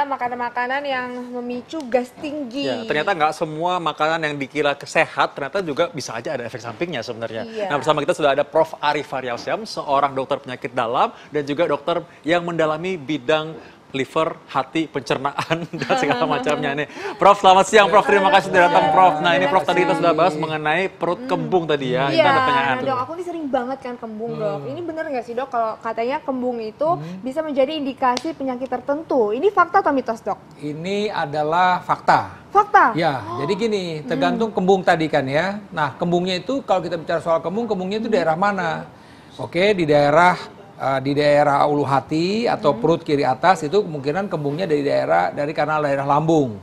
makanan-makanan yang memicu gas tinggi. Ya, ternyata nggak semua makanan yang dikira sehat ternyata juga bisa aja ada efek sampingnya sebenarnya. Iya. Nah, bersama kita sudah ada Prof. Ari Faryalsyam, seorang dokter penyakit dalam dan juga dokter yang mendalami bidang liver, hati, pencernaan, dan segala macamnya nih. Prof, selamat siang Prof, terima kasih sudah datang Prof. Nah ini Prof tadi kita sudah bahas mengenai perut kembung tadi ya, itu ada pertanyaan tuh. Dok, aku nih sering banget kan kembung dok. Ini bener nggak sih dok kalau katanya kembung itu bisa menjadi indikasi penyakit tertentu? Ini fakta atau mitos dok? Ini adalah fakta. Fakta? Ya, jadi gini, tergantung kembung tadi kan ya. Nah, kembungnya itu kalau kita bicara soal kembung, kembungnya itu daerah mana? Oke, di daerah ulu hati atau perut kiri atas itu kemungkinan kembungnya dari kanal daerah lambung.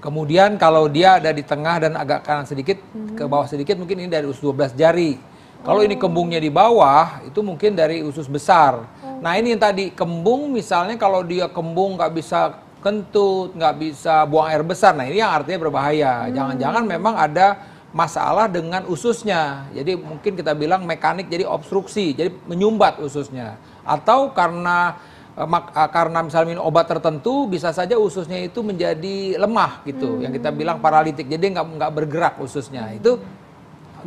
Kemudian kalau dia ada di tengah dan agak kanan sedikit ke bawah sedikit mungkin ini dari usus 12 jari. Kalau ini kembungnya di bawah itu mungkin dari usus besar. Nah ini yang tadi kembung misalnya kalau dia kembung nggak bisa kentut, nggak bisa buang air besar. Nah ini yang artinya berbahaya. Jangan-jangan memang ada masalah dengan ususnya, jadi mungkin kita bilang mekanik jadi obstruksi, jadi menyumbat ususnya, atau karena misalnya minum obat tertentu bisa saja ususnya itu menjadi lemah gitu, yang kita bilang paralitik, jadi nggak bergerak ususnya, itu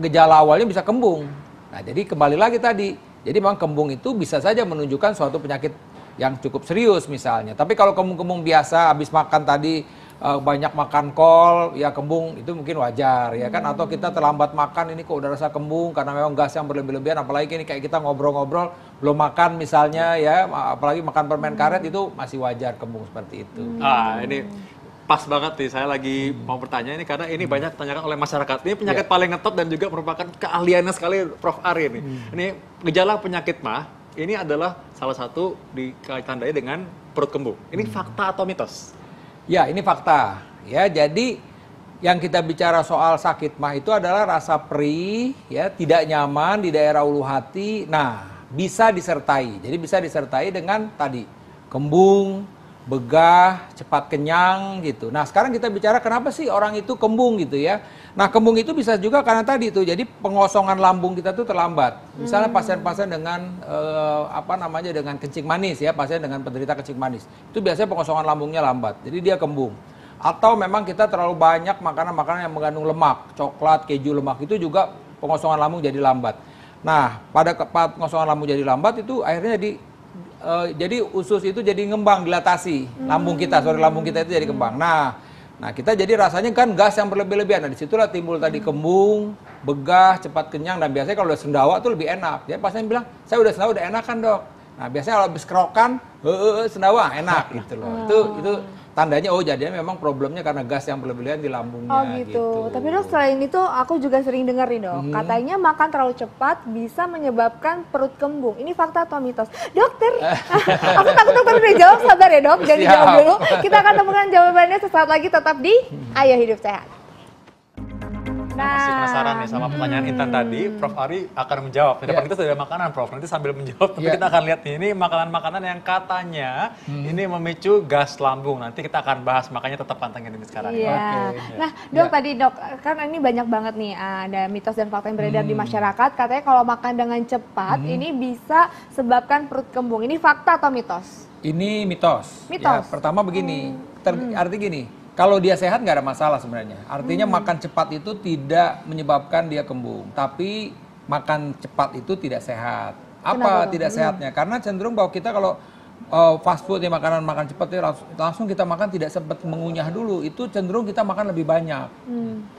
gejala awalnya bisa kembung. Nah jadi kembali lagi tadi, jadi memang kembung itu bisa saja menunjukkan suatu penyakit yang cukup serius misalnya, tapi kalau kembung-kembung biasa habis makan tadi banyak makan kol, ya kembung itu mungkin wajar ya kan, atau kita terlambat makan ini kok udah rasa kembung karena memang gas yang berlebih-lebihan, apalagi ini kayak kita ngobrol-ngobrol belum makan misalnya ya, apalagi makan permen karet itu masih wajar kembung seperti itu. Ini pas banget nih, saya lagi mau bertanya ini karena ini banyak ditanyakan oleh masyarakat. Ini penyakit paling ngetop dan juga merupakan keahliannya sekali Prof. Ari ini. Ini gejala penyakit mah, ini adalah salah satu ditandai dengan perut kembung. Ini fakta atau mitos? Ya, ini fakta. Ya, jadi yang kita bicara soal sakit mah itu adalah rasa perih, ya, tidak nyaman di daerah ulu hati. Nah, bisa disertai. Jadi bisa disertai dengan tadi kembung, begah, cepat kenyang gitu. Nah, sekarang kita bicara kenapa sih orang itu kembung gitu ya. Nah, kembung itu bisa juga karena tadi itu. Jadi pengosongan lambung kita tuh terlambat. Misalnya pasien-pasien dengan dengan kencing manis ya, pasien dengan penderita kencing manis. Itu biasanya pengosongan lambungnya lambat. Jadi dia kembung. Atau memang kita terlalu banyak makanan-makanan yang mengandung lemak, coklat, keju, lemak itu juga pengosongan lambung jadi lambat. Nah, pada pengosongan lambung jadi lambat itu akhirnya jadi usus itu jadi ngembang, dilatasi lambung kita itu jadi kembang. Nah kita jadi rasanya kan gas yang berlebih-lebihan. Nah disitulah timbul tadi kembung, begah, cepat kenyang, dan biasanya kalau udah sendawa tuh lebih enak. Jadi pasien bilang saya udah sendawa udah enak kan dok. Nah biasanya kalau habis kerokan, sendawa enak gitu loh. Itu tandanya jadinya memang problemnya karena gas yang berlebihan di lambungnya. Oh gitu. Tapi dok selain itu aku juga sering dengar nih dok, katanya makan terlalu cepat bisa menyebabkan perut kembung. Ini fakta atau mitos? Dokter, aku takut dokter udah jawab, sabar ya dok, jangan dijawab dulu. Kita akan temukan jawabannya sesaat lagi, tetap di Ayo Hidup Sehat. Masih penasaran nih sama pertanyaan Intan tadi, Prof. Ari akan menjawab. Di depan kita sudah ada makanan, Prof. Nanti sambil menjawab, tapi kita akan lihat nih, ini makanan-makanan yang katanya ini memicu gas lambung. Nanti kita akan bahas, makanya tetap pantengin ini sekarang. Nah, dok tadi dok, kan ini banyak banget nih ada mitos dan fakta yang beredar di masyarakat. Katanya kalau makan dengan cepat ini bisa sebabkan perut kembung. Ini fakta atau mitos? Ini mitos. Mitos. Ya, pertama begini, arti gini. Kalau dia sehat nggak ada masalah sebenarnya. Artinya makan cepat itu tidak menyebabkan dia kembung. Tapi makan cepat itu tidak sehat. Apa tidak sehatnya? Karena cenderung bahwa kita kalau fast food ya, makanan makan cepat ya, langsung kita makan tidak sempat mengunyah dulu. Itu cenderung kita makan lebih banyak.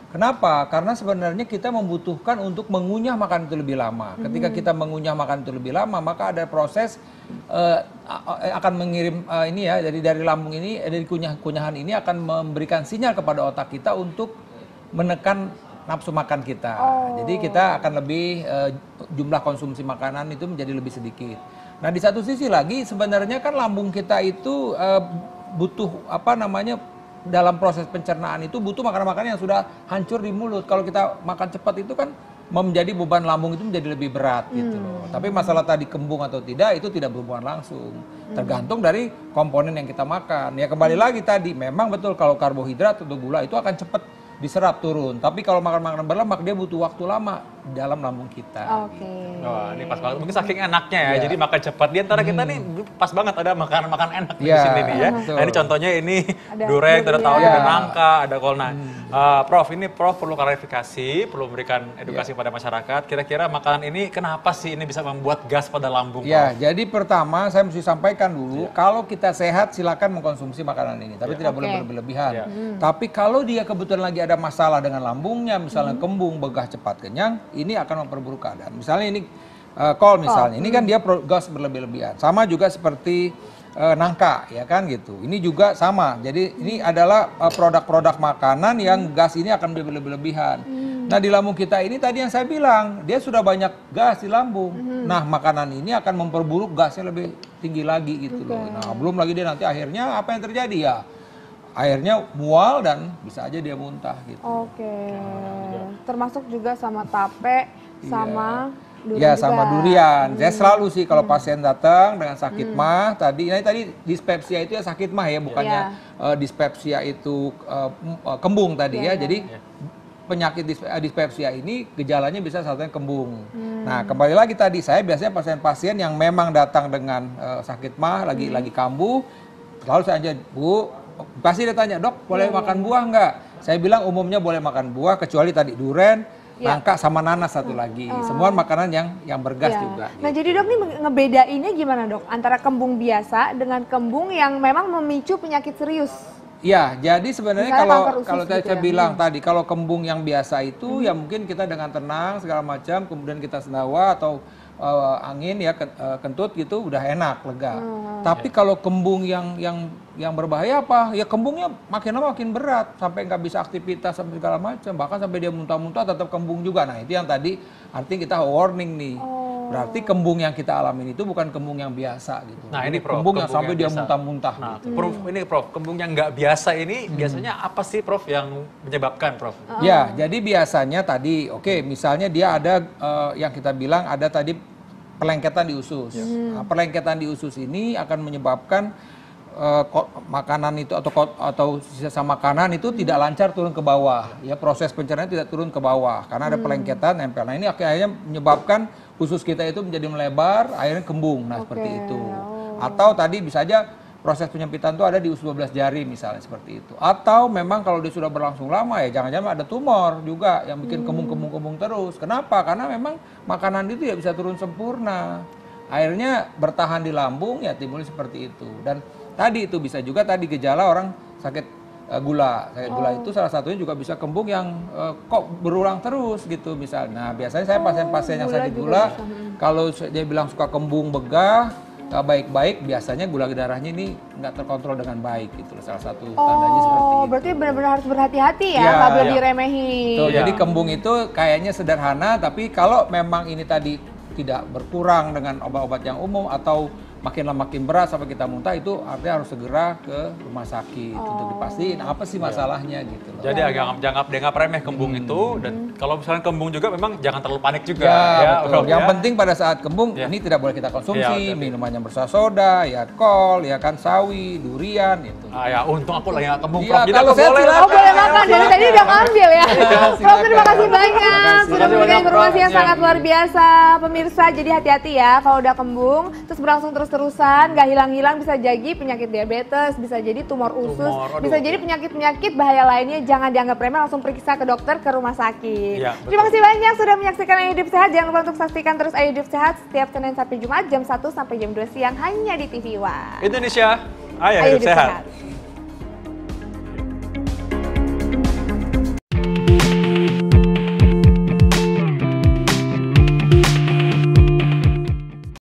Kenapa? Karena sebenarnya kita membutuhkan untuk mengunyah makan itu lebih lama. Ketika kita mengunyah makan itu lebih lama, maka ada proses akan mengirim dari lambung ini, dari kunyahan ini akan memberikan sinyal kepada otak kita untuk menekan nafsu makan kita. Jadi kita akan lebih jumlah konsumsi makanan itu menjadi lebih sedikit. Nah di satu sisi lagi sebenarnya kan lambung kita itu butuh dalam proses pencernaan itu butuh makanan-makanan yang sudah hancur di mulut. Kalau kita makan cepat itu kan menjadi beban lambung itu menjadi lebih berat gitu loh. Tapi masalah tadi kembung atau tidak itu tidak berhubungan langsung. Tergantung dari komponen yang kita makan. Ya kembali lagi tadi, memang betul kalau karbohidrat atau gula itu akan cepat diserap turun. Tapi kalau makan makanan berlemak dia butuh waktu lama dalam lambung kita. Oke. Wah, ini pas banget. Mungkin saking enaknya ya, Iya. jadi makan cepat. Di antara kita nih pas banget ada makanan-makanan enak di Iya, sini nih ya. betul. Nah ini contohnya ini Ada durian, kita tahu durian. ada nangka, ada kol. Nah, Prof, ini Prof perlu klarifikasi, perlu memberikan edukasi pada masyarakat. Kira-kira makanan ini kenapa sih ini bisa membuat gas pada lambung, Ya, Prof? jadi pertama saya mesti sampaikan dulu, kalau kita sehat silakan mengkonsumsi makanan ini, tapi tidak boleh Oke. berlebihan. Iya. Tapi kalau dia kebetulan lagi ada masalah dengan lambungnya, misalnya kembung, begah cepat kenyang, ini akan memperburuk keadaan. Misalnya ini kol misalnya, ini kan dia gas berlebih-lebihan. Sama juga seperti nangka, ya kan gitu. Ini juga sama. Jadi ini adalah produk-produk makanan yang gas ini akan berlebih-lebihan. Nah di lambung kita ini tadi yang saya bilang, dia sudah banyak gas di lambung. Nah makanan ini akan memperburuk gasnya lebih tinggi lagi gitu loh. Nah belum lagi dia nanti akhirnya apa yang terjadi ya? Akhirnya mual dan bisa aja dia muntah gitu. Oke. Termasuk juga sama tape, sama durian Ya juga. sama durian. Saya selalu sih kalau pasien datang dengan sakit mah tadi, nah tadi dispepsia itu ya sakit mah ya, bukannya dispepsia itu kembung tadi ya. Jadi penyakit dispepsia ini gejalanya bisa satunya kembung. Nah kembali lagi tadi saya biasanya pasien-pasien yang memang datang dengan sakit mah lagi kambuh, selalu saya aja Bu, pasti dia tanya dok boleh makan buah nggak? Saya bilang umumnya boleh makan buah kecuali tadi durian, nangka sama nanas satu lagi. Semua makanan yang bergas juga. Nah jadi dok nih ngebedainnya gimana dok antara kembung biasa dengan kembung yang memang memicu penyakit serius? Ya, jadi sebenarnya Misalnya kanker usus kalau gitu saya ya. bilang tadi kalau kembung yang biasa itu ya mungkin kita dengan tenang segala macam, kemudian kita sendawa atau angin ya kentut gitu udah enak lega. Tapi kalau kembung yang berbahaya apa? Ya kembungnya makin lama makin berat sampai nggak bisa aktivitas sampai segala macam, bahkan sampai dia muntah-muntah tetap kembung juga. Nah itu yang tadi artinya kita warning nih. Berarti kembung yang kita alamin itu bukan kembung yang biasa gitu. Nah ini Prof, kembung yang sampai dia biasa. muntah-muntah. Nah, Gitu. Prof, ini Prof, kembung yang nggak biasa ini biasanya apa sih Prof yang menyebabkan Prof? Ya, jadi biasanya tadi, oke, misalnya dia ada yang kita bilang ada tadi pelengketan di usus. Nah, pelengketan di usus ini akan menyebabkan makanan itu atau sisa makanan itu tidak lancar turun ke bawah. Ya, proses pencernaan tidak turun ke bawah karena ada pelengketan nempel. Nah, ini akhirnya menyebabkan usus kita itu menjadi melebar, akhirnya kembung. Nah, seperti itu. Atau tadi bisa aja proses penyempitan itu ada di usus 12 jari misalnya seperti itu. Atau memang kalau dia sudah berlangsung lama ya jangan-jangan ada tumor juga yang bikin kembung terus. Kenapa? Karena memang makanan itu ya bisa turun sempurna. Akhirnya bertahan di lambung ya timbul seperti itu. Dan tadi itu bisa juga tadi gejala orang sakit gula. Sakit gula itu salah satunya juga bisa kembung yang kok berulang terus gitu misalnya. Nah, biasanya saya pasien-pasien yang sakit gula kalau dia bilang suka kembung begah nggak baik-baik, biasanya gula darahnya ini nggak terkontrol dengan baik gitu. Salah satu tandanya seperti itu. Berarti benar-benar harus berhati-hati ya, Iya, nggak boleh iya. diremehin. Tuh, jadi kembung itu kayaknya sederhana, tapi kalau memang ini tadi tidak berkurang dengan obat-obat yang umum atau makin lama makin berat sampai kita muntah, itu artinya harus segera ke rumah sakit untuk dipastiin apa sih masalahnya gitu loh. Jadi agak dianggap remeh kembung itu, dan kalau misalnya kembung juga memang jangan terlalu panik juga. Ya, betul. Prof, Yang ya. penting pada saat kembung ini tidak boleh kita konsumsi, minuman yang bersoda, ya kol, ya kan sawi, durian itu. Ah ya, untung aku lagi nggak kembung Iya, Prof. Jadi kalau aku saya boleh tidak- lah. Oh boleh makan, dari tadi udah ngambil ya. Prof terima kasih banyak, Terima sudah kasih memberikan banyak, informasi yang Prof. sangat luar biasa. Pemirsa jadi hati-hati ya kalau udah kembung, terus berlangsung terus-terusan, nggak hilang-hilang bisa jadi penyakit diabetes, bisa jadi tumor usus, Tumor, aduh. bisa jadi penyakit-penyakit bahaya lainnya. Jangan dianggap remeh, langsung periksa ke dokter, ke rumah sakit. Iya, Terima betul. kasih banyak sudah menyaksikan Ayo Hidup Sehat. Jangan lupa untuk saksikan terus Ayo Hidup Sehat setiap Senin sampai Jumat jam 1 sampai jam 2 siang hanya di TV One. Indonesia, ayo Ayo hidup sehat.